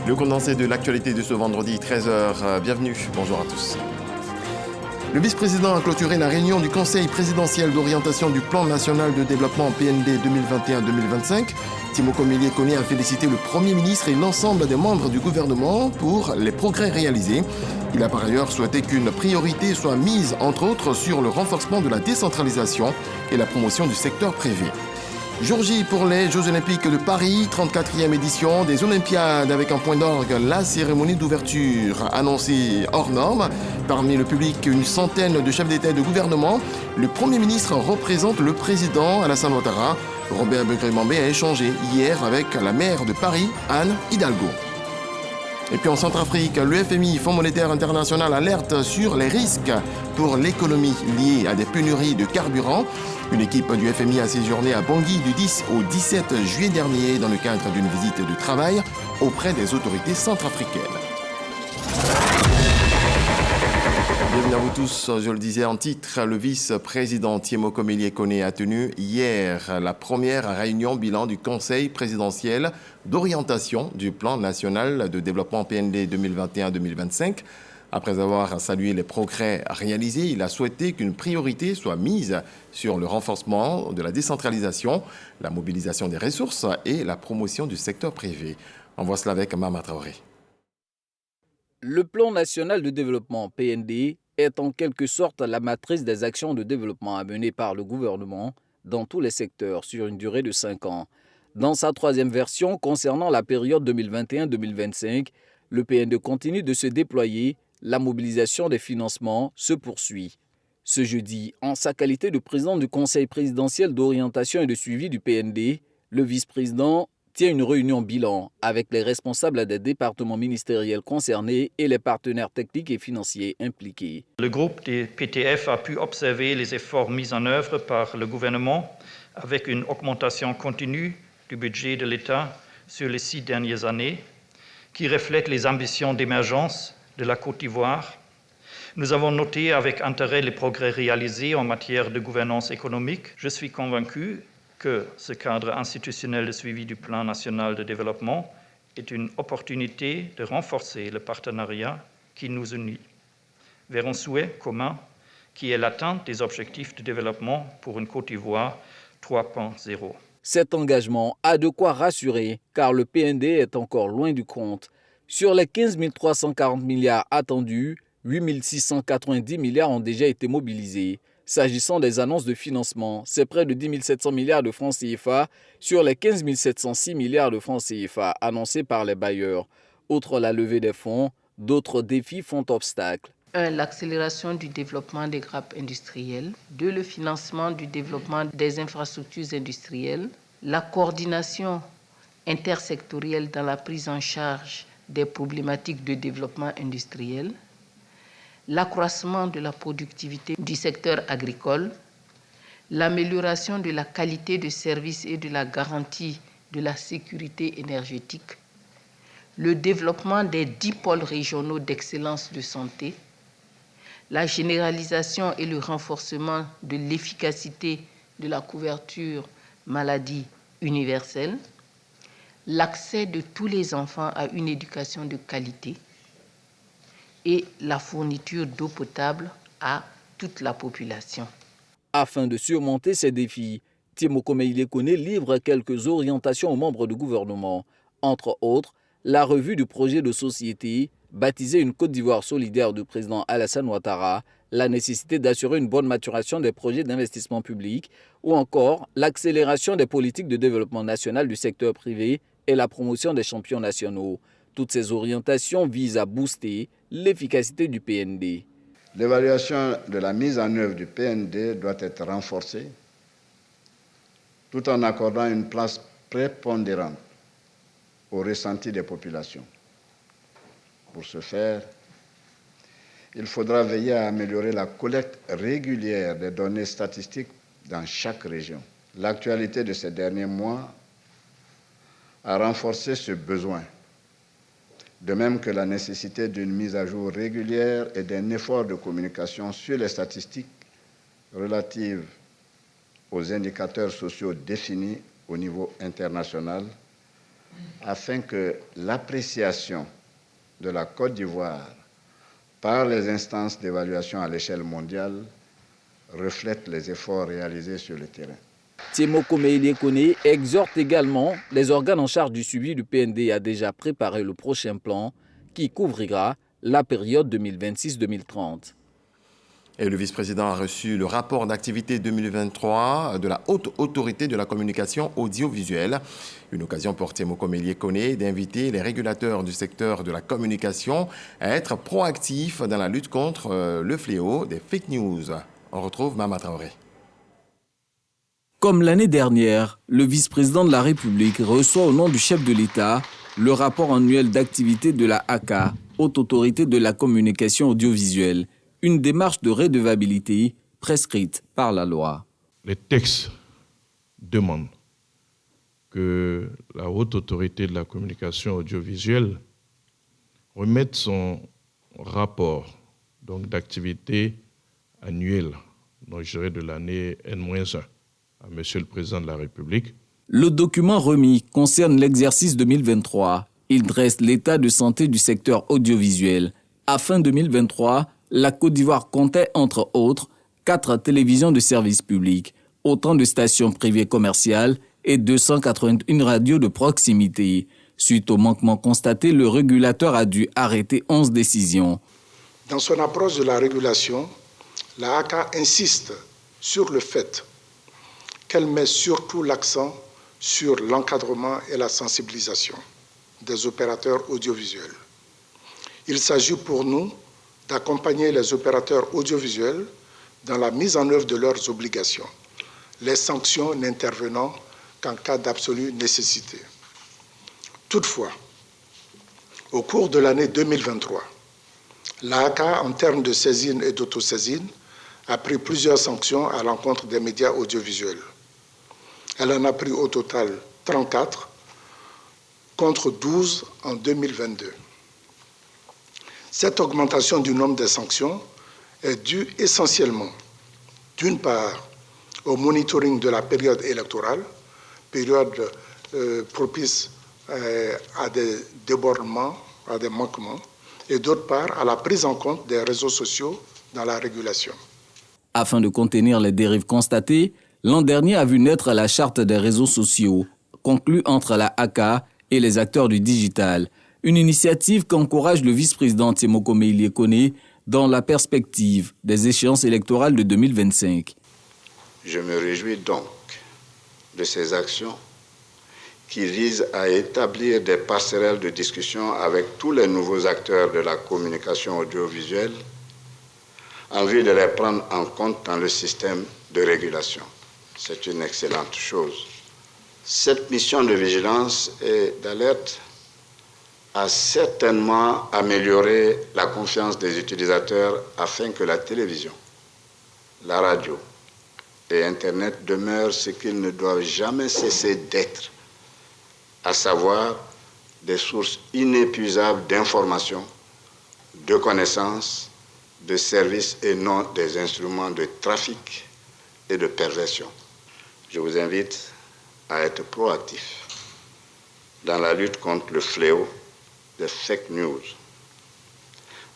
Le condensé de l'actualité de ce vendredi 13h. Bienvenue, bonjour à tous. Le vice-président a clôturé la réunion du Conseil présidentiel d'orientation du Plan national de développement PND 2021-2025. Timoko Meïlie Koné a félicité le Premier ministre et l'ensemble des membres du gouvernement pour les progrès réalisés. Il a par ailleurs souhaité qu'une priorité soit mise, entre autres, sur le renforcement de la décentralisation et la promotion du secteur privé. Jour J pour les Jeux Olympiques de Paris, 34e édition des Olympiades avec un point d'orgue, la cérémonie d'ouverture annoncée hors norme. Parmi le public, une centaine de chefs d'État et de gouvernement. Le Premier ministre représente le président Alassane Ouattara. Robert Begré-Mambé a échangé hier avec la maire de Paris, Anne Hidalgo. Et puis en Centrafrique, le FMI, Fonds monétaire international, alerte sur les risques pour l'économie liés à des pénuries de carburant. Une équipe du FMI a séjourné à Bangui du 10 au 17 juillet dernier dans le cadre d'une visite de travail auprès des autorités centrafricaines. Bienvenue à vous tous. Je le disais en titre, le vice-président Timoko Meïlie Koné a tenu hier la première réunion bilan du Conseil présidentiel d'orientation du Plan national de développement PND 2021-2025. Après avoir salué les progrès réalisés, il a souhaité qu'une priorité soit mise sur le renforcement de la décentralisation, la mobilisation des ressources et la promotion du secteur privé. On voit cela avec Mama Traoré. Le Plan national de développement PND est en quelque sorte la matrice des actions de développement à mener par le gouvernement dans tous les secteurs sur une durée de 5 ans. Dans sa troisième version concernant la période 2021-2025, le PND continue de se déployer. La mobilisation des financements se poursuit. Ce jeudi, en sa qualité de président du Conseil présidentiel d'orientation et de suivi du PND, le vice-président tient une réunion bilan avec les responsables des départements ministériels concernés et les partenaires techniques et financiers impliqués. Le groupe des PTF a pu observer les efforts mis en œuvre par le gouvernement avec une augmentation continue du budget de l'État sur les 6 dernières années qui reflète les ambitions d'émergence de la Côte d'Ivoire. Nous avons noté avec intérêt les progrès réalisés en matière de gouvernance économique. Je suis convaincu que ce cadre institutionnel de suivi du Plan national de développement est une opportunité de renforcer le partenariat qui nous unit vers un souhait commun qui est l'atteinte des objectifs de développement pour une Côte d'Ivoire 3.0. Cet engagement a de quoi rassurer car le PND est encore loin du compte. Sur les 15 340 milliards attendus, 8 690 milliards ont déjà été mobilisés. S'agissant des annonces de financement, c'est près de 10 700 milliards de francs CFA sur les 15 706 milliards de francs CFA annoncés par les bailleurs. Outre la levée des fonds, d'autres défis font obstacle. 1. L'accélération du développement des grappes industrielles. 2. Le financement du développement des infrastructures industrielles. La coordination intersectorielle dans la prise en charge des problématiques de développement industriel, l'accroissement de la productivité du secteur agricole, l'amélioration de la qualité de service et de la garantie de la sécurité énergétique, le développement des 10 pôles régionaux d'excellence de santé, la généralisation et le renforcement de l'efficacité de la couverture maladie universelle, l'accès de tous les enfants à une éducation de qualité et la fourniture d'eau potable à toute la population. Afin de surmonter ces défis, Timoko Meïlie Koné livre quelques orientations aux membres du gouvernement. Entre autres, la revue du projet de société, baptisé Une Côte d'Ivoire solidaire du président Alassane Ouattara, la nécessité d'assurer une bonne maturation des projets d'investissement public ou encore l'accélération des politiques de développement national du secteur privé et la promotion des champions nationaux. Toutes ces orientations visent à booster l'efficacité du PND. L'évaluation de la mise en œuvre du PND doit être renforcée tout en accordant une place prépondérante au ressenti des populations. Pour ce faire, il faudra veiller à améliorer la collecte régulière des données statistiques dans chaque région. L'actualité de ces derniers mois a renforcé ce besoin, de même que la nécessité d'une mise à jour régulière et d'un effort de communication sur les statistiques relatives aux indicateurs sociaux définis au niveau international afin que l'appréciation de la Côte d'Ivoire par les instances d'évaluation à l'échelle mondiale reflète les efforts réalisés sur le terrain. Tiemoko Meïlie Koné exhorte également les organes en charge du suivi du PND à déjà préparer le prochain plan qui couvrira la période 2026-2030. Et le vice-président a reçu le rapport d'activité 2023 de la Haute Autorité de la Communication Audiovisuelle. Une occasion pour Tiemoko Meïlie Koné d'inviter les régulateurs du secteur de la communication à être proactifs dans la lutte contre le fléau des fake news. On retrouve Mama Traoré. Comme l'année dernière, le vice-président de la République reçoit au nom du chef de l'État le rapport annuel d'activité de la HACA, Haute Autorité de la Communication Audiovisuelle, une démarche de redevabilité prescrite par la loi. Les textes demandent que la Haute Autorité de la Communication Audiovisuelle remette son rapport d'activité annuelle, donc je dirais de l'année N-1, à Monsieur le Président de la République. Le document remis concerne l'exercice 2023. Il dresse l'état de santé du secteur audiovisuel. À fin 2023, la Côte d'Ivoire comptait, entre autres, 4 télévisions de service public, autant de stations privées commerciales et 281 radios de proximité. Suite au manquement constaté, le régulateur a dû arrêter 11 décisions. Dans son approche de la régulation, la HACA insiste sur le fait qu'elle met surtout l'accent sur l'encadrement et la sensibilisation des opérateurs audiovisuels. Il s'agit pour nous d'accompagner les opérateurs audiovisuels dans la mise en œuvre de leurs obligations, les sanctions n'intervenant qu'en cas d'absolue nécessité. Toutefois, au cours de l'année 2023, la HACA, en termes de saisine et d'autosaisine, a pris plusieurs sanctions à l'encontre des médias audiovisuels. Elle en a pris au total 34 contre 12 en 2022. Cette augmentation du nombre des sanctions est due essentiellement, d'une part, au monitoring de la période électorale, période propice à des débordements, à des manquements, et d'autre part, à la prise en compte des réseaux sociaux dans la régulation. Afin de contenir les dérives constatées, l'an dernier a vu naître la charte des réseaux sociaux, conclue entre la HACA et les acteurs du digital. Une initiative qu'encourage le vice-président Tiemoko Meïlie Koné dans la perspective des échéances électorales de 2025. Je me réjouis donc de ces actions qui visent à établir des passerelles de discussion avec tous les nouveaux acteurs de la communication audiovisuelle en vue de les prendre en compte dans le système de régulation. C'est une excellente chose. Cette mission de vigilance et d'alerte a certainement amélioré la confiance des utilisateurs afin que la télévision, la radio et Internet demeurent ce qu'ils ne doivent jamais cesser d'être, à savoir des sources inépuisables d'informations, de connaissances, de services et non des instruments de trafic et de perversion. Je vous invite à être proactifs dans la lutte contre le fléau des fake news,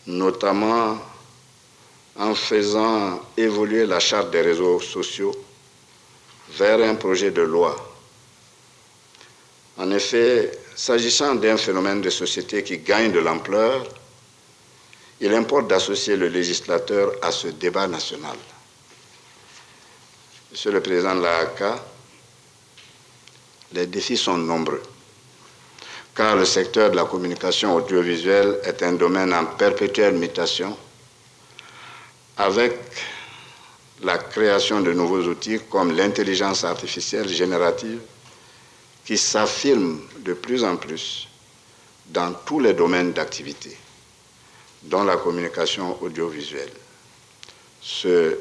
notamment en faisant évoluer la charte des réseaux sociaux vers un projet de loi. En effet, s'agissant d'un phénomène de société qui gagne de l'ampleur, il importe d'associer le législateur à ce débat national. Monsieur le Président de la HACA, les défis sont nombreux, car le secteur de la communication audiovisuelle est un domaine en perpétuelle mutation, avec la création de nouveaux outils comme l'intelligence artificielle générative qui s'affirme de plus en plus dans tous les domaines d'activité, dont la communication audiovisuelle. Ce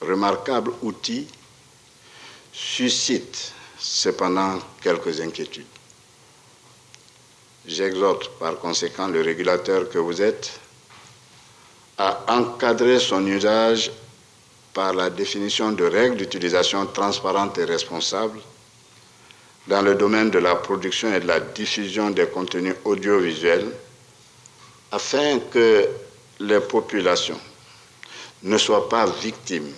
remarquable outil suscite cependant quelques inquiétudes. J'exhorte par conséquent le régulateur que vous êtes à encadrer son usage par la définition de règles d'utilisation transparentes et responsables dans le domaine de la production et de la diffusion des contenus audiovisuels afin que les populations ne soient pas victimes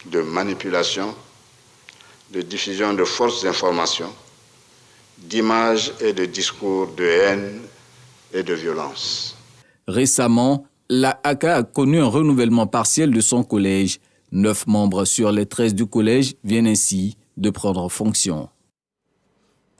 de manipulation, de diffusion de fausses informations, d'images et de discours de haine et de violence. Récemment, la ACA a connu un renouvellement partiel de son collège. 9 membres sur les 13 du collège viennent ainsi de prendre fonction.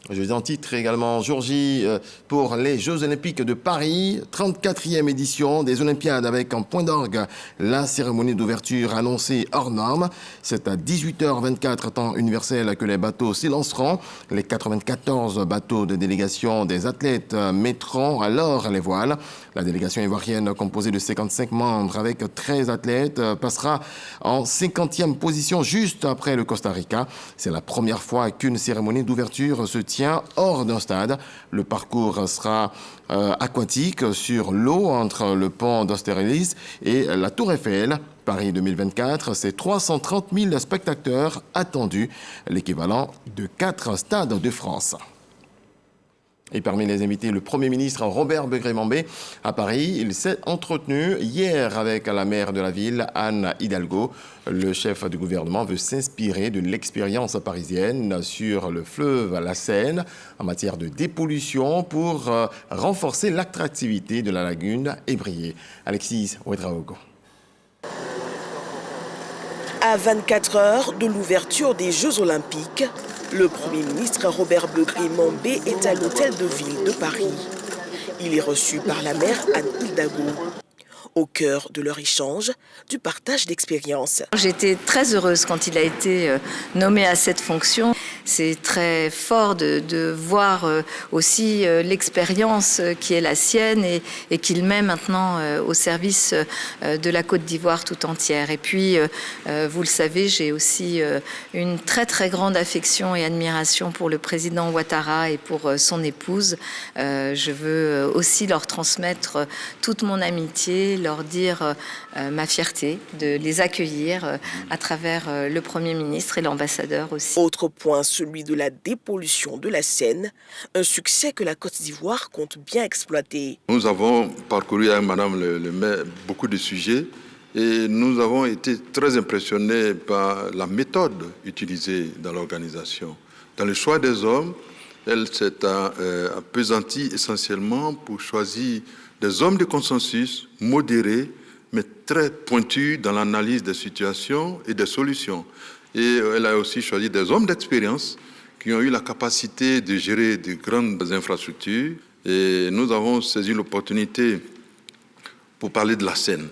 Je vous en titre également, jour J pour les Jeux Olympiques de Paris, 34e édition des Olympiades avec en point d'orgue la cérémonie d'ouverture annoncée hors norme. C'est à 18h24 temps universel que les bateaux s'élanceront. Les 94 bateaux de délégation des athlètes mettront alors les voiles. La délégation ivoirienne composée de 55 membres avec 13 athlètes passera en 50e position juste après le Costa Rica. C'est la première fois qu'une cérémonie d'ouverture se tient hors d'un stade. Le parcours sera aquatique sur l'eau entre le pont d'Austerlitz et la Tour Eiffel. Paris 2024, c'est 330 000 spectateurs attendus, l'équivalent de 4 stades de France. Et parmi les invités, le Premier ministre Robert Begré-Mambé à Paris. Il s'est entretenu hier avec la maire de la ville, Anne Hidalgo. Le chef du gouvernement veut s'inspirer de l'expérience parisienne sur le fleuve la Seine en matière de dépollution pour renforcer l'attractivité de la lagune ébriée. Alexis Ouedraogo. À 24 heures de l'ouverture des Jeux Olympiques, le Premier ministre Robert Begré-Mambé est à l'hôtel de ville de Paris. Il est reçu par la maire Anne Hidalgo. Au cœur de leur échange, du partage d'expériences. J'étais très heureuse quand il a été nommé à cette fonction. C'est très fort de voir aussi l'expérience qui est la sienne et qu'il met maintenant au service de la Côte d'Ivoire tout entière. Et puis, vous le savez, j'ai aussi une très très grande affection et admiration pour le président Ouattara et pour son épouse. Je veux aussi leur transmettre toute mon amitié, leur dire ma fierté de les accueillir à travers le Premier ministre et l'ambassadeur aussi. Autre point, celui de la dépollution de la Seine, un succès que la Côte d'Ivoire compte bien exploiter. Nous avons parcouru avec Madame le maire beaucoup de sujets et nous avons été très impressionnés par la méthode utilisée dans l'organisation. Dans le choix des hommes, elle s'est appesantie essentiellement pour choisir des hommes de consensus modérés, mais très pointus dans l'analyse des situations et des solutions. Et elle a aussi choisi des hommes d'expérience qui ont eu la capacité de gérer de grandes infrastructures. Et nous avons saisi l'opportunité pour parler de la Seine.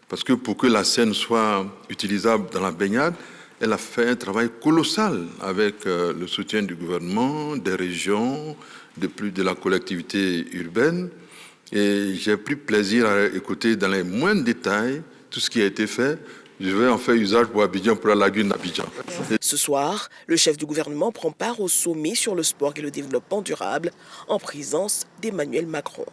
Parce que pour que la Seine soit utilisable dans la baignade, elle a fait un travail colossal avec le soutien du gouvernement, des régions, de la collectivité urbaine. Et j'ai pris plaisir à écouter dans les moindres détails tout ce qui a été fait. Je vais en faire usage pour Abidjan, pour la lagune d'Abidjan. Ce soir, le chef du gouvernement prend part au sommet sur le sport et le développement durable en présence d'Emmanuel Macron.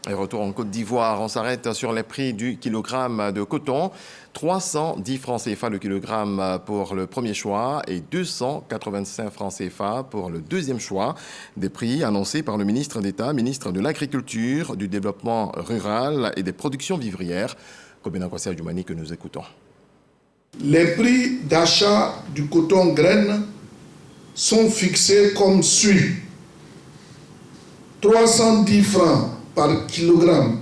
Et retour en Côte d'Ivoire, on s'arrête sur les prix du kilogramme de coton. 310 francs CFA le kilogramme pour le premier choix et 285 francs CFA pour le deuxième choix. Des prix annoncés par le ministre d'État, ministre de l'Agriculture, du Développement rural et des productions vivrières. Kobena Kwasi Adjoumani que nous écoutons. Les prix d'achat du coton graine sont fixés comme suit. 310 francs par kilogramme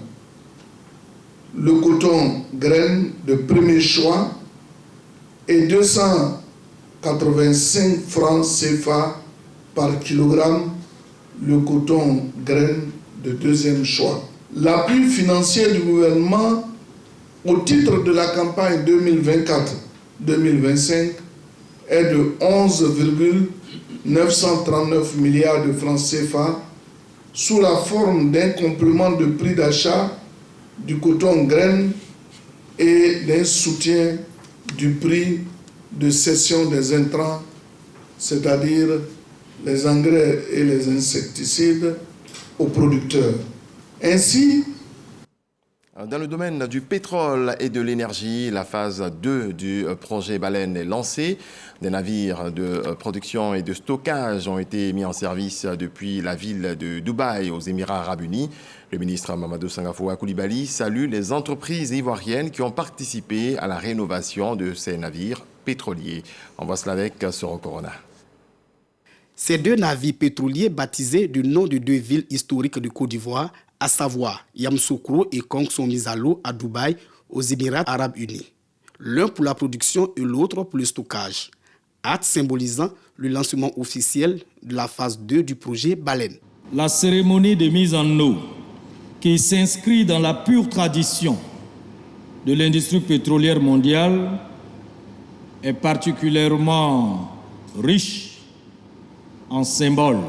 le coton graine de premier choix et 285 francs CFA par kilogramme le coton graine de deuxième choix. L'appui financier du gouvernement au titre de la campagne 2024-2025 est de 11,939 milliards de francs CFA sous la forme d'un complément de prix d'achat du coton graine et d'un soutien du prix de cession des intrants, c'est-à-dire les engrais et les insecticides, aux producteurs. Ainsi, Dans le domaine du pétrole et de l'énergie, la phase 2 du projet Baleine est lancée. Des navires de production et de stockage ont été mis en service depuis la ville de Dubaï aux Émirats arabes unis. Le ministre Mamadou Sangafoua Coulibaly salue les entreprises ivoiriennes qui ont participé à la rénovation de ces navires pétroliers. On voit cela avec Soro Corona. Ces 2 navires pétroliers baptisés du nom de 2 villes historiques de Côte d'Ivoire, à savoir Yamoussoukro et Kong, sont mis à l'eau à Dubaï, aux Émirats arabes unis. L'un pour la production et l'autre pour le stockage. Acte symbolisant le lancement officiel de la phase 2 du projet Baleine. La cérémonie de mise en eau, qui s'inscrit dans la pure tradition de l'industrie pétrolière mondiale, est particulièrement riche en symboles.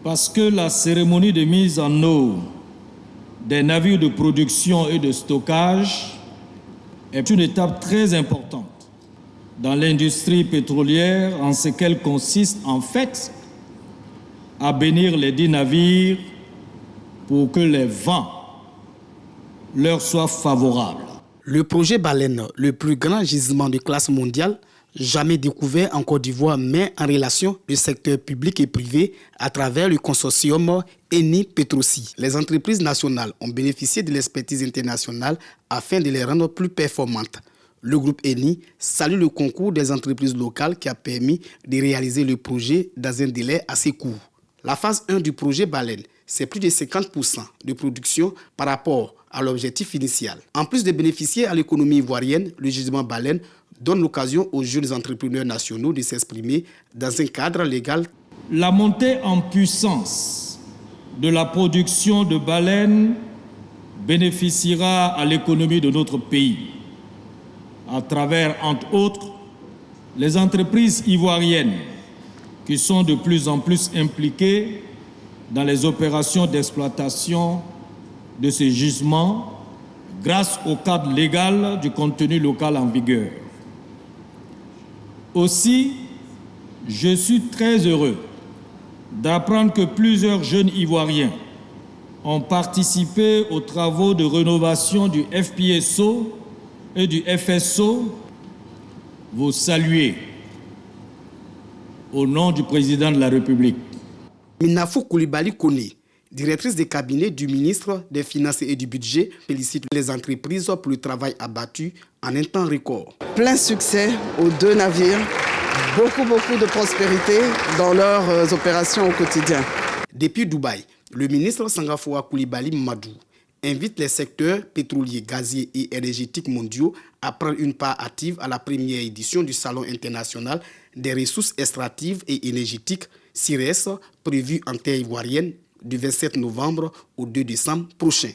Parce que la cérémonie de mise en eau des navires de production et de stockage est une étape très importante dans l'industrie pétrolière en ce qu'elle consiste en fait à bénir les 10 navires pour que les vents leur soient favorables. Le projet Baleine, le plus grand gisement de classe mondiale, jamais découvert en Côte d'Ivoire, met en relation le secteur public et privé à travers le consortium Eni Petrosi. Les entreprises nationales ont bénéficié de l'expertise internationale afin de les rendre plus performantes. Le groupe Eni salue le concours des entreprises locales qui a permis de réaliser le projet dans un délai assez court. La phase 1 du projet Baleine, c'est plus de 50% de production par rapport à l'objectif initial. En plus de bénéficier à l'économie ivoirienne, le gisement Baleine donne l'occasion aux jeunes entrepreneurs nationaux de s'exprimer dans un cadre légal. La montée en puissance de la production de baleines bénéficiera à l'économie de notre pays, à travers, entre autres, les entreprises ivoiriennes qui sont de plus en plus impliquées dans les opérations d'exploitation de ces gisements grâce au cadre légal du contenu local en vigueur. Aussi, je suis très heureux d'apprendre que plusieurs jeunes Ivoiriens ont participé aux travaux de rénovation du FPSO et du FSO. Vous saluez au nom du président de la République. Minafou Coulibaly Koné, directrice de cabinet du ministre des Finances et du Budget, félicite les entreprises pour le travail abattu en un temps record. Plein succès aux 2 navires, beaucoup de prospérité dans leurs opérations au quotidien. Depuis Dubaï, le ministre Sangafoua Coulibaly Mamadou invite les secteurs pétroliers, gaziers et énergétiques mondiaux à prendre une part active à la première édition du Salon international des ressources extractives et énergétiques, CIRES, prévu en terre ivoirienne du 27 novembre au 2 décembre prochain.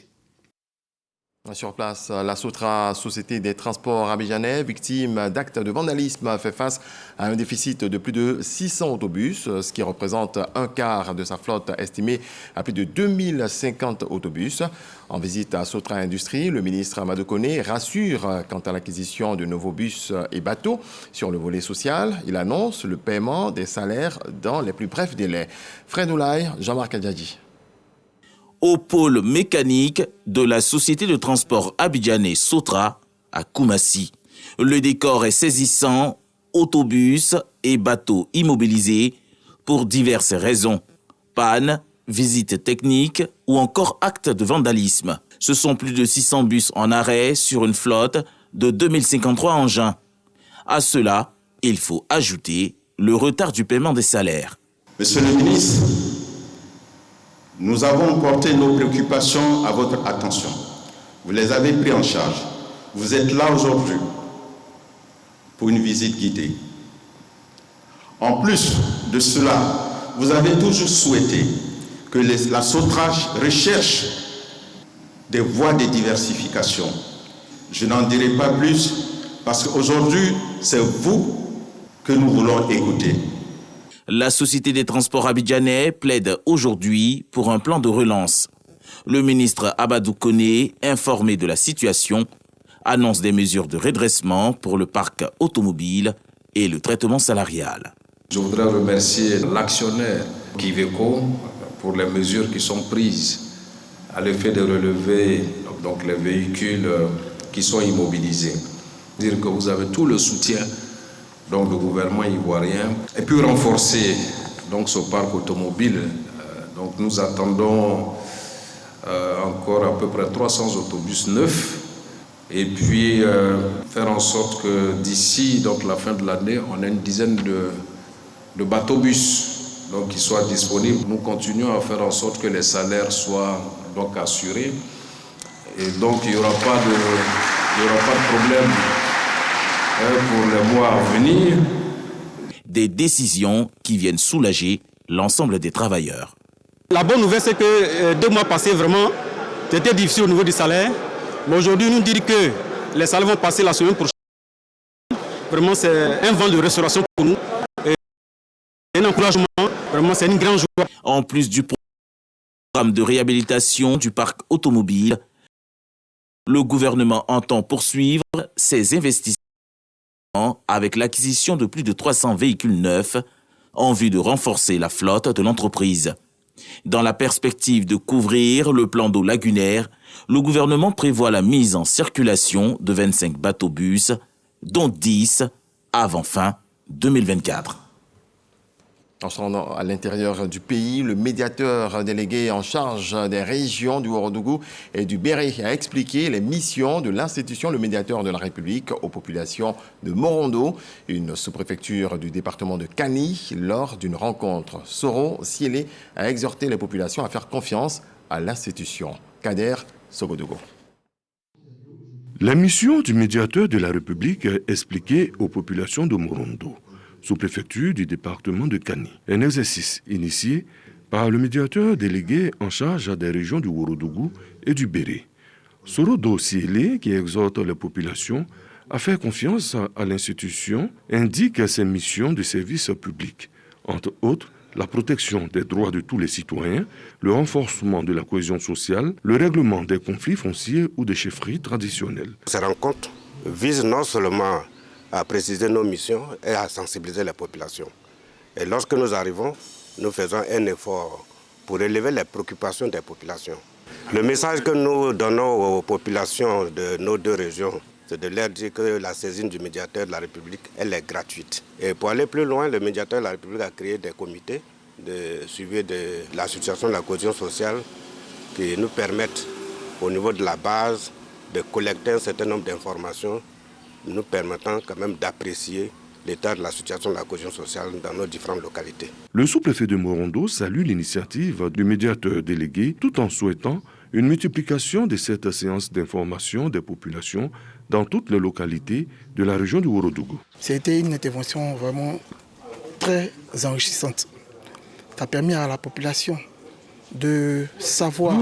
Sur place, la Sotra, Société des transports abidjanais, victime d'actes de vandalisme, fait face à un déficit de plus de 600 autobus, ce qui représente un quart de sa flotte estimée à plus de 2050 autobus. En visite à Sotra Industrie, le ministre Amadou Koné rassure quant à l'acquisition de nouveaux bus et bateaux. Sur le volet social, il annonce le paiement des salaires dans les plus brefs délais. Fred Oulaye, Jean-Marc Adjadji. Au pôle mécanique de la société de transport abidjanais Sotra à Koumassi. Le décor est saisissant, autobus et bateaux immobilisés pour diverses raisons. Panne, visite technique ou encore actes de vandalisme. Ce sont plus de 600 bus en arrêt sur une flotte de 2053 engins. À cela, il faut ajouter le retard du paiement des salaires. Monsieur le ministre, nous avons porté nos préoccupations à votre attention. Vous les avez pris en charge. Vous êtes là aujourd'hui pour une visite guidée. En plus de cela, vous avez toujours souhaité que la Sotra recherche des voies de diversification. Je n'en dirai pas plus parce qu'aujourd'hui, c'est vous que nous voulons écouter. La Société des transports abidjanais plaide aujourd'hui pour un plan de relance. Le ministre Amadou Koné, informé de la situation, annonce des mesures de redressement pour le parc automobile et le traitement salarial. Je voudrais remercier l'actionnaire Kiveco pour les mesures qui sont prises à l'effet de relever donc les véhicules qui sont immobilisés. Dire que vous avez tout le soutien donc, du gouvernement ivoirien et puis renforcer donc, ce parc automobile. Donc nous attendons encore à peu près 300 autobus neufs et puis faire en sorte que d'ici donc, la fin de l'année, on ait une dizaine de bateaux-bus donc, qui soient disponibles. Nous continuons à faire en sorte que les salaires soient donc, assurés et donc il n'y aura pas de problème pour les mois à venir. Des décisions qui viennent soulager l'ensemble des travailleurs. La bonne nouvelle, c'est que 2 mois passés, vraiment, c'était difficile au niveau du salaire. Mais aujourd'hui, nous dire que les salaires vont passer la semaine prochaine. Vraiment, c'est un vent de restauration pour nous. Et un encouragement, vraiment, c'est une grande joie. En plus du programme de réhabilitation du parc automobile, le gouvernement entend poursuivre ses investissements avec l'acquisition de plus de 300 véhicules neufs en vue de renforcer la flotte de l'entreprise. Dans la perspective de couvrir le plan d'eau lagunaire, le gouvernement prévoit la mise en circulation de 25 bateaux-bus, dont 10 avant fin 2024. En se rendant à l'intérieur du pays, le médiateur délégué en charge des régions du Ouagadougou et du Béré a expliqué les missions de l'institution, le médiateur de la République, aux populations de Morondo, une sous-préfecture du département de Kani, lors d'une rencontre. Soro Siélé a exhorté les populations à faire confiance à l'institution. Kader Sogodougou. La mission du médiateur de la République est expliquée aux populations de Morondo, sous-préfecture du département de Kani. Un exercice initié par le médiateur délégué en charge des régions du Ouagadougou et du Béré. Sorodo Siélé, qui exhorte les populations à faire confiance à l'institution, indique ses missions de service public. Entre autres, la protection des droits de tous les citoyens, le renforcement de la cohésion sociale, le règlement des conflits fonciers ou des chefferies traditionnelles. Ces rencontres visent non seulement à préciser nos missions et à sensibiliser les populations. Et lorsque nous arrivons, nous faisons un effort pour élever les préoccupations des populations. Le message que nous donnons aux populations de nos 2 régions, c'est de leur dire que la saisine du médiateur de la République, elle est gratuite. Et pour aller plus loin, le médiateur de la République a créé des comités de suivi de la situation de la cohésion sociale qui nous permettent, au niveau de la base, de collecter un certain nombre d'informations nous permettant quand même d'apprécier l'état de la situation de la cohésion sociale dans nos différentes localités. Le sous-préfet de Morondo salue l'initiative du médiateur délégué tout en souhaitant une multiplication de cette séance d'information des populations dans toutes les localités de la région du Ouagadougou. C'était une intervention vraiment très enrichissante. Ça a permis à la population de savoir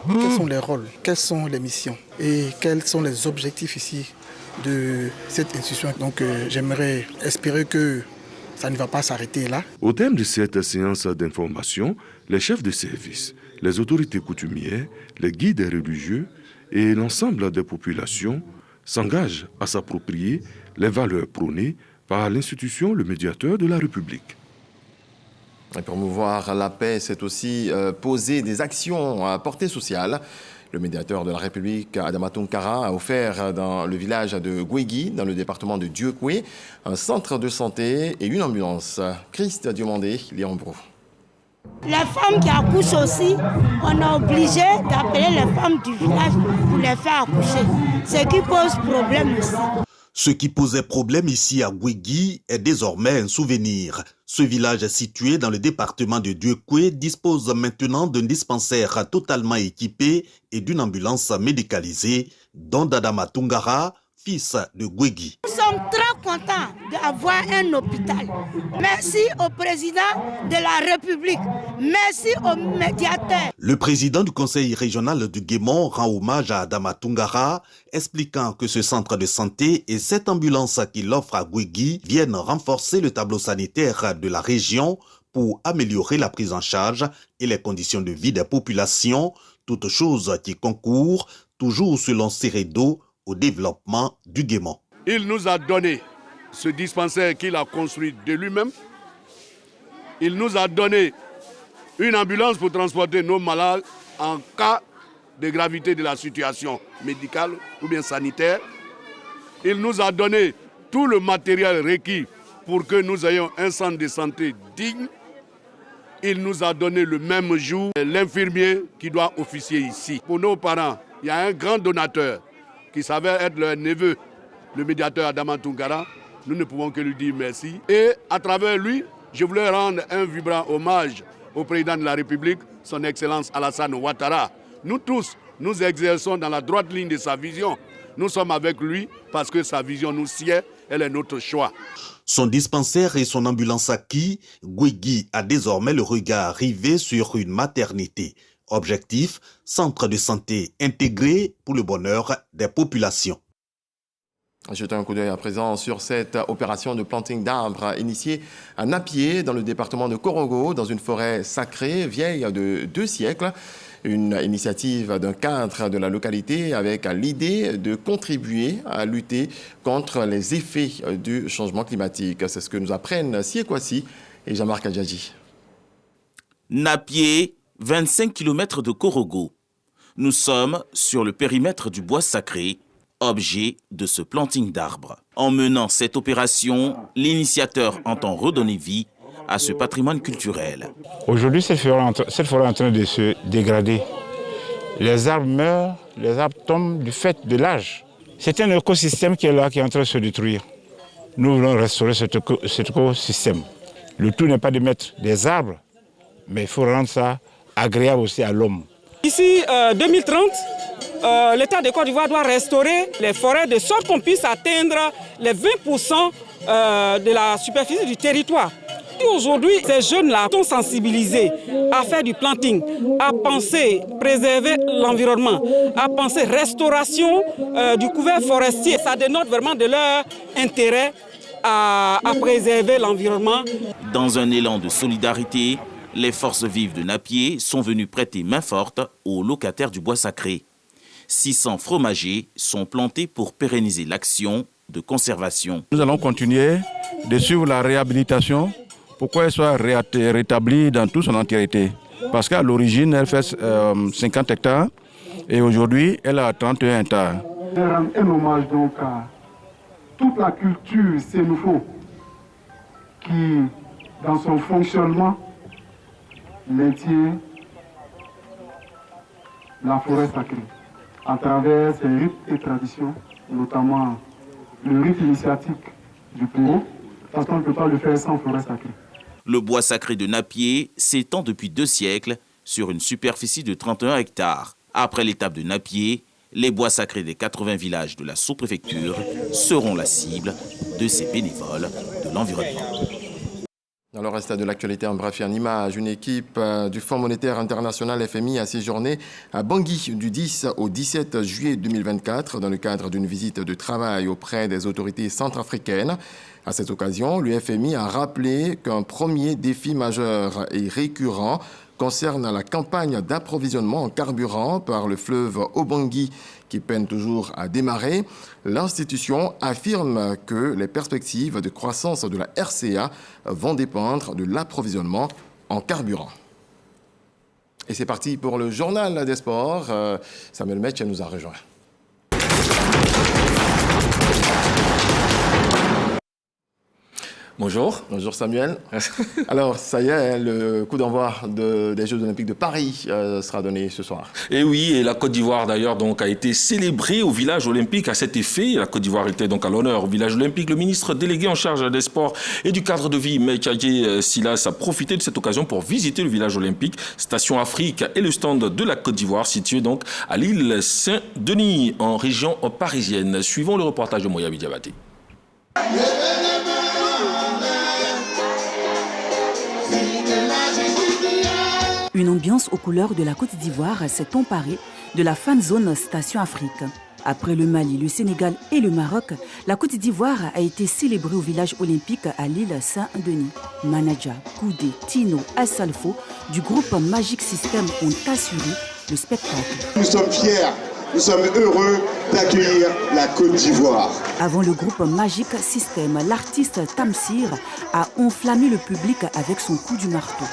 quels sont les rôles, quelles sont les missions et quels sont les objectifs ici de cette institution. Donc j'aimerais espérer que ça ne va pas s'arrêter là. Au terme de cette séance d'information, les chefs de service, les autorités coutumières, les guides religieux et l'ensemble des populations s'engagent à s'approprier les valeurs prônées par l'institution, le médiateur de la République. Et promouvoir la paix, c'est aussi poser des actions à portée sociale. Le médiateur de la République, Adama Tunkara, a offert dans le village de Gouégui, dans le département de Dieukwé, un centre de santé et une ambulance. Christ Diomandé, Léon Brou. Les femmes qui accouchent aussi, on est obligé d'appeler les femmes du village pour les faire accoucher. Ce qui pose problème aussi. Ce qui posait problème ici à Gouégui est désormais un souvenir. Ce village situé dans le département de Dieukwé dispose maintenant d'un dispensaire totalement équipé et d'une ambulance médicalisée, dont Adama Tunkara, fils de Gouégui. Nous sommes très contents d'avoir un hôpital. Merci au président de la République. Merci au médiateur. Le président du conseil régional du Guémon rend hommage à Adama Tunkara, expliquant que ce centre de santé et cette ambulance qu'il offre à Gouégui viennent renforcer le tableau sanitaire de la région pour améliorer la prise en charge et les conditions de vie des populations, toutes choses qui concourent, toujours selon Seredo, au développement du Guémon. Il nous a donné ce dispensaire qu'il a construit de lui-même. Il nous a donné une ambulance pour transporter nos malades en cas de gravité de la situation médicale ou bien sanitaire. Il nous a donné tout le matériel requis pour que nous ayons un centre de santé digne. Il nous a donné le même jour l'infirmier qui doit officier ici. Pour nos parents, il y a un grand donateur qui s'avère être leur neveu, le médiateur Adama Toungara. Nous ne pouvons que lui dire merci. Et à travers lui, je voulais rendre un vibrant hommage au président de la République, son Excellence Alassane Ouattara. Nous tous, nous exerçons dans la droite ligne de sa vision. Nous sommes avec lui parce que sa vision nous sied, elle est notre choix. Son dispensaire et son ambulance acquis, Guigui a désormais le regard rivé sur une maternité. Objectif, centre de santé intégré pour le bonheur des populations. Jetons un coup d'œil à présent sur cette opération de planting d'arbres initiée à Napié, dans le département de Korogo, dans une forêt sacrée vieille de 2 siècles. Une initiative d'un cadre de la localité avec l'idée de contribuer à lutter contre les effets du changement climatique. C'est ce que nous apprennent Siekwasi et Jean-Marc Adjadji. Napié, 25 km de Korogo. Nous sommes sur le périmètre du bois sacré, objet de ce planting d'arbres. En menant cette opération, l'initiateur entend redonner vie à ce patrimoine culturel. Aujourd'hui, cette forêt est en train de se dégrader. Les arbres meurent, les arbres tombent du fait de l'âge. C'est un écosystème qui est là, qui est en train de se détruire. Nous voulons restaurer cet écosystème. Le tout n'est pas de mettre des arbres, mais il faut rendre ça agréable aussi à l'homme. D'ici 2030, l'État de Côte d'Ivoire doit restaurer les forêts de sorte qu'on puisse atteindre les 20% de la superficie du territoire. Aujourd'hui, ces jeunes-là sont sensibilisés à faire du planting, à penser préserver l'environnement, à penser restauration du couvert forestier. Ça dénote vraiment de leur intérêt à préserver l'environnement. Dans un élan de solidarité, les forces vives de Napié sont venues prêter main forte aux locataires du bois sacré. 600 fromagers sont plantés pour pérenniser l'action de conservation. Nous allons continuer de suivre la réhabilitation pour qu'elle soit rétablie dans toute son entièreté. Parce qu'à l'origine, elle fait 50 hectares et aujourd'hui, elle a 31 hectares. Je rends un hommage donc à toute la culture sénoufo qui, dans son fonctionnement, maintient la forêt sacrée à travers ses rites et traditions, notamment le rite initiatique du Puro, parce qu'on ne peut pas le faire sans forêt sacrée. Le bois sacré de Napié s'étend depuis 2 siècles sur une superficie de 31 hectares. Après l'étape de Napié, les bois sacrés des 80 villages de la sous-préfecture seront la cible de ces bénévoles de l'environnement. Dans le reste de l'actualité, en bref et en image, une équipe du Fonds monétaire international FMI a séjourné à Bangui du 10 au 17 juillet 2024 dans le cadre d'une visite de travail auprès des autorités centrafricaines. À cette occasion, le FMI a rappelé qu'un premier défi majeur et récurrent concerne la campagne d'approvisionnement en carburant par le fleuve Obangui qui peine toujours à démarrer. L'institution affirme que les perspectives de croissance de la RCA vont dépendre de l'approvisionnement en carburant. Et c'est parti pour le journal des sports. Samuel Metch nous a rejoint. Bonjour. Bonjour Samuel. Alors, ça y est, le coup d'envoi des Jeux Olympiques de Paris sera donné ce soir. Et oui, et la Côte d'Ivoire d'ailleurs donc a été célébrée au village olympique à cet effet. La Côte d'Ivoire était donc à l'honneur au village olympique. Le ministre délégué en charge des sports et du cadre de vie, Mekadje Silas, a profité de cette occasion pour visiter le village olympique, Station Afrique et le stand de la Côte d'Ivoire situé donc à l'île Saint-Denis en région parisienne. Suivons le reportage de Moyabi Diabaté. Une ambiance aux couleurs de la Côte d'Ivoire s'est emparée de la fan zone Station Afrique. Après le Mali, le Sénégal et le Maroc, la Côte d'Ivoire a été célébrée au village olympique à l'île Saint-Denis. Manaja, Koudé, Tino, Assalfo du groupe Magic System ont assuré le spectacle. Nous sommes fiers, nous sommes heureux d'accueillir la Côte d'Ivoire. Avant le groupe Magic System, l'artiste Tamsir a enflammé le public avec son coup du marteau.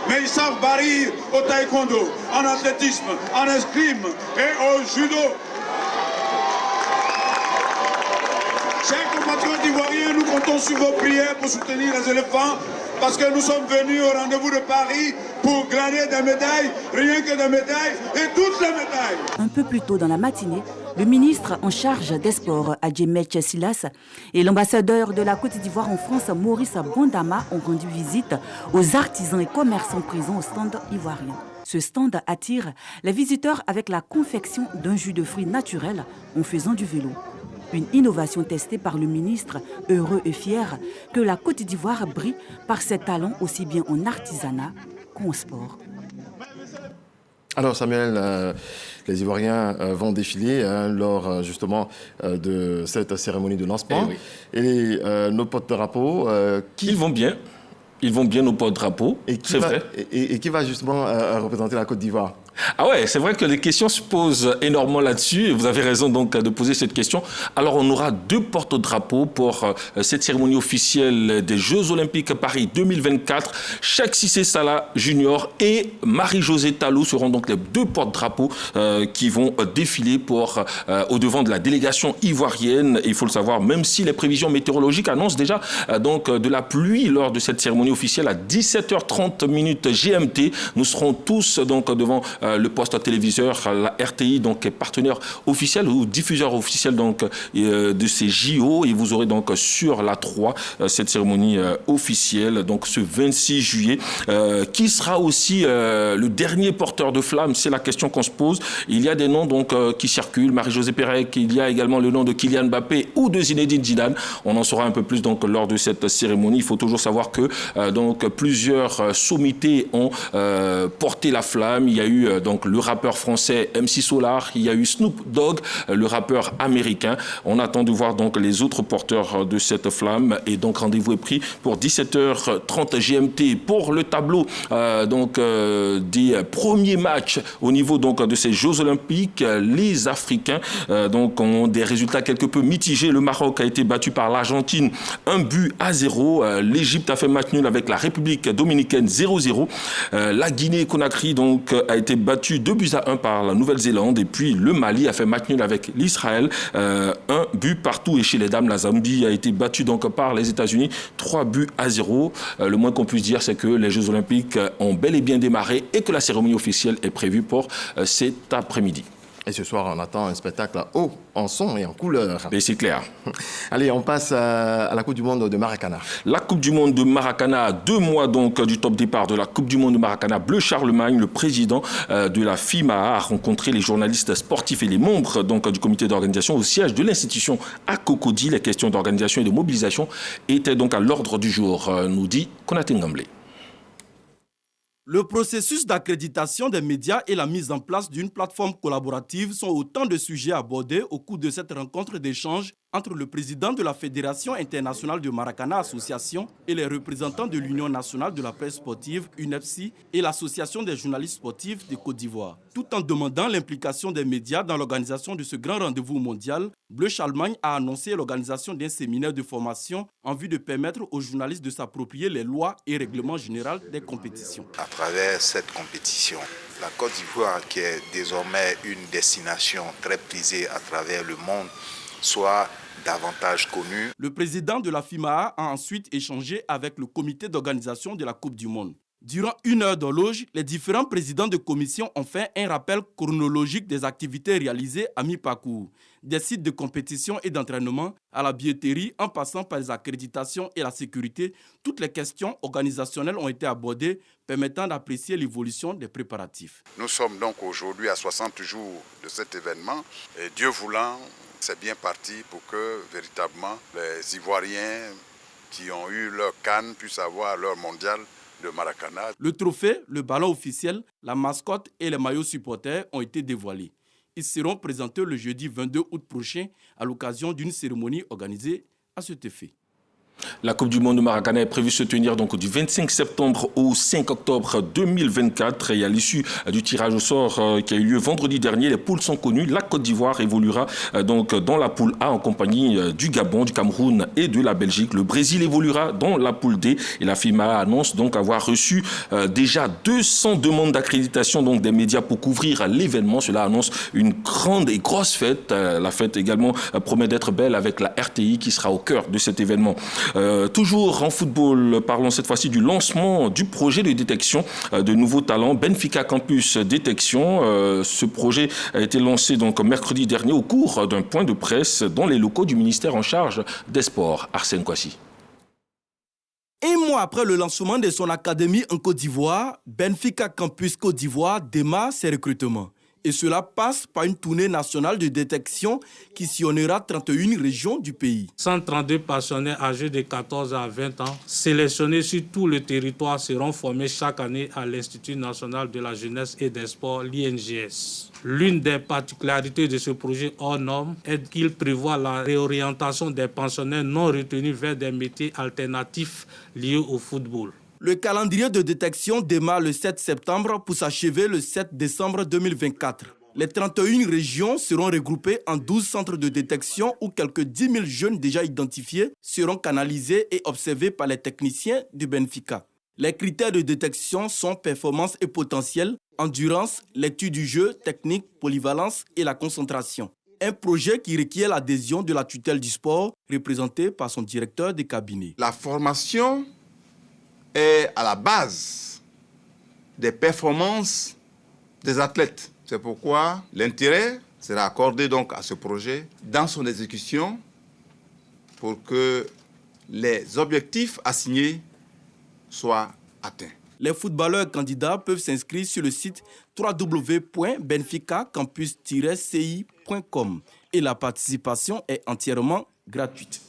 mais ils savent barrir au taekwondo, en athlétisme, en escrime et au judo. Chers compatriotes ivoiriens, nous comptons sur vos prières pour soutenir les éléphants parce que nous sommes venus au rendez-vous de Paris pour glaner des médailles, rien que des médailles et toutes les médailles. Un peu plus tôt dans la matinée, le ministre en charge des sports, Adjemet Silas, et l'ambassadeur de la Côte d'Ivoire en France, Maurice Bondama, ont rendu visite aux artisans et commerçants présents au stand ivoirien. Ce stand attire les visiteurs avec la confection d'un jus de fruits naturel en faisant du vélo. Une innovation testée par le ministre, heureux et fier que la Côte d'Ivoire brille par ses talents aussi bien en artisanat qu'en sport. Alors Samuel, les Ivoiriens vont défiler lors justement de cette cérémonie de lancement. Et nos porte-drapeaux Ils vont bien. Ils vont bien, nos porte-drapeaux, c'est vrai. Et qui va justement représenter la Côte d'Ivoire? Ah ouais, c'est vrai que les questions se posent énormément là-dessus et vous avez raison donc de poser cette question. Alors on aura 2 porte-drapeaux pour cette cérémonie officielle des Jeux Olympiques Paris 2024. Cheikh Cissé Salah Junior et Marie-Josée Talou seront donc les 2 porte-drapeaux qui vont défiler au devant de la délégation ivoirienne. Et il faut le savoir, même si les prévisions météorologiques annoncent déjà donc de la pluie lors de cette cérémonie officielle à 17h30 GMT, nous serons tous donc devant le poste téléviseur, la RTI, donc est partenaire officiel ou diffuseur officiel donc de ces JO, et vous aurez donc sur la 3 cette cérémonie officielle donc ce 26 juillet. Qui sera aussi le dernier porteur de flamme? C'est la question qu'on se pose. Il y a des noms donc qui circulent, Marie-Josée Pérec, il y a également le nom de Kylian Mbappé ou de Zinedine Zidane. On en saura un peu plus donc lors de cette cérémonie. Il faut toujours savoir que donc plusieurs sommités ont porté la flamme. Il y a eu donc le rappeur français MC Solar, il y a eu Snoop Dogg, le rappeur américain. On attend de voir donc les autres porteurs de cette flamme, et donc rendez-vous est pris pour 17h30 GMT pour le tableau des premiers matchs au niveau donc de ces Jeux Olympiques. Les Africains donc ont des résultats quelque peu mitigés. Le Maroc a été battu par l'Argentine 1-0. L'Égypte a fait match nul avec la République dominicaine 0-0. La Guinée-Conakry donc a été battu 2-1 par la Nouvelle-Zélande, et puis le Mali a fait match nul avec l'Israël 1 but partout, et chez les dames la Zambie a été battue donc par les États-Unis 3-0. Le moins qu'on puisse dire, c'est que les Jeux Olympiques ont bel et bien démarré et que la cérémonie officielle est prévue pour cet après-midi. Et ce soir, on attend un spectacle haut en son et en couleur. Et c'est clair. Allez, on passe à la Coupe du Monde de Maracana. La Coupe du Monde de Maracana, à 2 mois donc du top départ de la Coupe du Monde de Maracana, Bleu Charlemagne, le président de la FIMA, a rencontré les journalistes sportifs et les membres donc du comité d'organisation au siège de l'institution à Cocody. Les questions d'organisation et de mobilisation étaient donc à l'ordre du jour, nous dit Konaté Ngamblé. Le processus d'accréditation des médias et la mise en place d'une plateforme collaborative sont autant de sujets abordés au cours de cette rencontre d'échange entre le président de la Fédération internationale de Maracana Association et les représentants de l'Union nationale de la presse sportive, UNEPSI, et l'Association des journalistes sportifs de Côte d'Ivoire. Tout en demandant l'implication des médias dans l'organisation de ce grand rendez-vous mondial, Bleu Charlemagne a annoncé l'organisation d'un séminaire de formation en vue de permettre aux journalistes de s'approprier les lois et règlements généraux des compétitions. À travers cette compétition, la Côte d'Ivoire, qui est désormais une destination très prisée à travers le monde, soit davantage connu. Le président de la FIMA a ensuite échangé avec le comité d'organisation de la Coupe du Monde. Durant 1 heure d'horloge, les différents présidents de commission ont fait un rappel chronologique des activités réalisées à mi-parcours, des sites de compétition et d'entraînement à la billetterie, en passant par les accréditations et la sécurité. Toutes les questions organisationnelles ont été abordées, permettant d'apprécier l'évolution des préparatifs. Nous sommes donc aujourd'hui à 60 jours de cet événement, et Dieu voulant, c'est bien parti pour que véritablement les Ivoiriens qui ont eu leur CAN puissent avoir leur mondial de Maracana. Le trophée, le ballon officiel, la mascotte et les maillots supporters ont été dévoilés. Ils seront présentés le jeudi 22 août prochain à l'occasion d'une cérémonie organisée à cet effet. La Coupe du Monde de Maracana est prévue se tenir donc du 25 septembre au 5 octobre 2024. Et à l'issue du tirage au sort qui a eu lieu vendredi dernier, les poules sont connues. La Côte d'Ivoire évoluera donc dans la poule A en compagnie du Gabon, du Cameroun et de la Belgique. Le Brésil évoluera dans la poule D et la FIFA annonce donc avoir reçu déjà 200 demandes d'accréditation donc des médias pour couvrir l'événement. Cela annonce une grande et grosse fête. La fête également promet d'être belle avec la RTI qui sera au cœur de cet événement. Toujours en football, parlons cette fois-ci du lancement du projet de détection de nouveaux talents Benfica Campus Détection. Ce projet a été lancé donc mercredi dernier au cours d'un point de presse dans les locaux du ministère en charge des Sports. Arsène Kouassi. Un mois après le lancement de son académie en Côte d'Ivoire, Benfica Campus Côte d'Ivoire démarre ses recrutements. Et cela passe par une tournée nationale de détection qui sillonnera 31 régions du pays. 132 passionnés âgés de 14 à 20 ans, sélectionnés sur tout le territoire, seront formés chaque année à l'Institut national de la jeunesse et des sports, l'INJS. L'une des particularités de ce projet hors norme est qu'il prévoit la réorientation des pensionnaires non retenus vers des métiers alternatifs liés au football. Le calendrier de détection démarre le 7 septembre pour s'achever le 7 décembre 2024. Les 31 régions seront regroupées en 12 centres de détection où quelques 10 000 jeunes déjà identifiés seront canalisés et observés par les techniciens du Benfica. Les critères de détection sont performance et potentiel, endurance, lecture du jeu, technique, polyvalence et la concentration. Un projet qui requiert l'adhésion de la tutelle du sport, représentée par son directeur de cabinet. La formation est à la base des performances des athlètes. C'est pourquoi l'intérêt sera accordé donc à ce projet dans son exécution pour que les objectifs assignés soient atteints. Les footballeurs candidats peuvent s'inscrire sur le site www.benficacampus-ci.com et la participation est entièrement gratuite.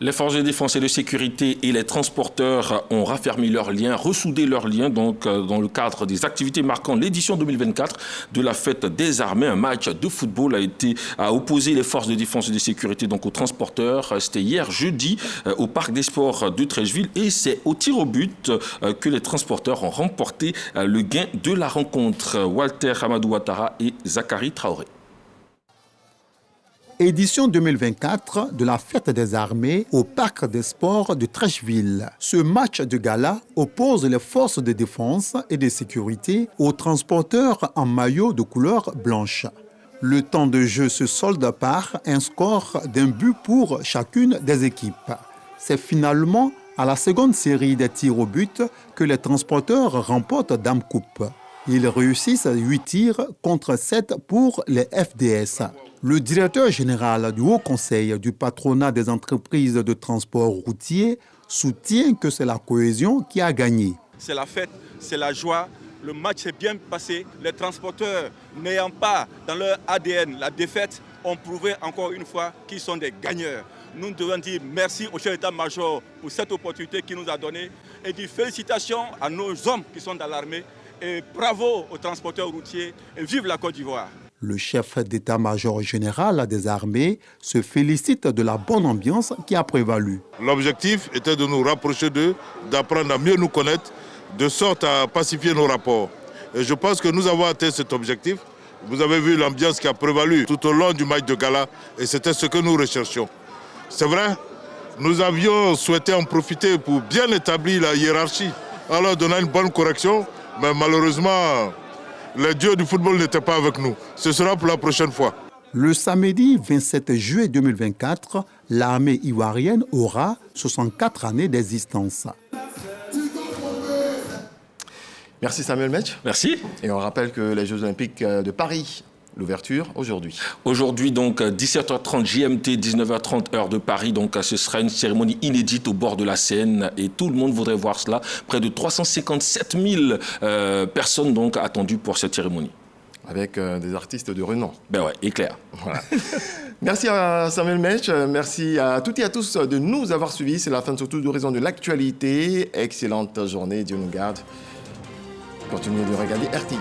Les forces de défense et de sécurité et les transporteurs ont raffermi leurs liens, ressoudé leurs liens donc, dans le cadre des activités marquant l'édition 2024 de la fête des armées. Un match de football a opposé les forces de défense et de sécurité donc, aux transporteurs. C'était hier jeudi au Parc des Sports de Treichville et c'est au tir au but que les transporteurs ont remporté le gain de la rencontre. Walter Hamadou Ouattara et Zachary Traoré. Édition 2024 de la Fête des Armées au Parc des Sports de Treichville. Ce match de gala oppose les forces de défense et de sécurité aux transporteurs en maillot de couleur blanche. Le temps de jeu se solde par un score d'un but pour chacune des équipes. C'est finalement à la seconde série des tirs au but que les transporteurs remportent Dame Coupe. Ils réussissent 8 tirs contre 7 pour les FDS. Le directeur général du Haut Conseil du patronat des entreprises de transport routier soutient que c'est la cohésion qui a gagné. C'est la fête, c'est la joie. Le match s'est bien passé. Les transporteurs, n'ayant pas dans leur ADN la défaite, ont prouvé encore une fois qu'ils sont des gagneurs. Nous devons dire merci au chef d'état-major pour cette opportunité qu'il nous a donnée et dire félicitations à nos hommes qui sont dans l'armée et bravo aux transporteurs routiers et vive la Côte d'Ivoire. Le chef d'état-major général des armées se félicite de la bonne ambiance qui a prévalu. L'objectif était de nous rapprocher d'eux, d'apprendre à mieux nous connaître, de sorte à pacifier nos rapports. Et je pense que nous avons atteint cet objectif. Vous avez vu l'ambiance qui a prévalu tout au long du match de gala et c'était ce que nous recherchions. C'est vrai, nous avions souhaité en profiter pour bien établir la hiérarchie, en leur donnant une bonne correction, mais malheureusement, les dieux du football n'étaient pas avec nous. Ce sera pour la prochaine fois. Le samedi 27 juillet 2024, l'armée ivoirienne aura 64 années d'existence. Merci Samuel Metch. Merci. Et on rappelle que les Jeux Olympiques de Paris, l'ouverture aujourd'hui. Aujourd'hui, donc, 17h30 GMT, 19h30 heure de Paris. Donc, ce sera une cérémonie inédite au bord de la Seine et tout le monde voudrait voir cela. Près de 357 000 personnes donc, attendues pour cette cérémonie. Avec des artistes de renom. Ben ouais, éclair. Voilà. Merci à Samuel Metch, merci à toutes et à tous de nous avoir suivis. C'est la fin surtout de raison de l'actualité. Excellente journée, Dieu nous garde. Continuez de regarder RTI.